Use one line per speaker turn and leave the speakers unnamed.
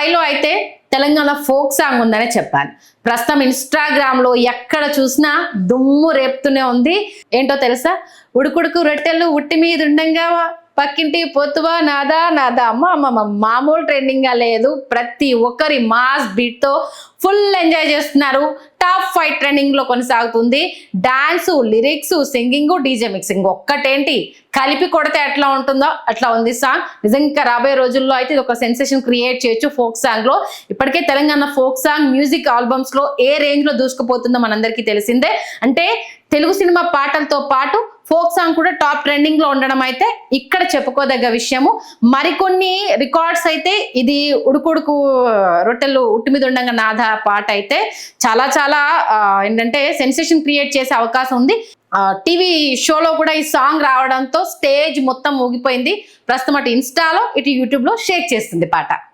స్థాయిలో అయితే Telangana folk song ఉందనే చెప్పాలి. ప్రస్తుతం ఇన్స్టాగ్రామ్ లో ఎక్కడ చూసినా దుమ్ము రేపుతూనే ఉంది. ఏంటో తెలుసా? ఉడుకుడుకు రొట్టెలు ఉట్టి మీద ఉండంగా పక్కింటి పొత్తువా నాదా నాదా అమ్మ అమ్మ మామూలు ట్రెండింగ్ గా లేదు. ప్రతి ఒక్కరి మాస్ బీట్ తో ఫుల్ ఎంజాయ్ చేస్తున్నారు. టాప్ 5 ట్రెండింగ్ లో కొనసాగుతుంది. Dance, lyrics, singing, DJ mixing ఒక్కటేంటి కలిపి కొడితే ఎట్లా ఉంటుందో అట్లా ఉంది సాంగ్. నిజంగా రాబోయే రోజుల్లో అయితే ఇది ఒక సెన్సేషన్ క్రియేట్ చేయొచ్చు ఫోక్ సాంగ్ లో. ఇప్పటికే Telangana folk song music albums లో ఏ రేంజ్ లో దూసుకుపోతుందో మనందరికీ తెలిసిందే. అంటే తెలుగు సినిమా పాటలతో పాటు ఫోక్ సాంగ్ కూడా టాప్ ట్రెండింగ్ లో ఉండడం అయితే ఇక్కడ చెప్పుకోదగ్గ విషయము. మరికొన్ని రికార్డ్స్ అయితే ఇది ఉడుకుడుకు రొట్టెలు ఉట్టి మీద ఉండగా నాదా పాట అయితే చాలా చాలా ఏంటంటే సెన్సేషన్ క్రియేట్ చేసే అవకాశం ఉంది. టీవీ షోలో కూడా ఈ సాంగ్ రావడంతో స్టేజ్ మొత్తం ఊగిపోయింది. ప్రస్తుతం అటు ఇన్స్టాలో ఇటు యూట్యూబ్ లో షేర్ చేస్తుంది పాట.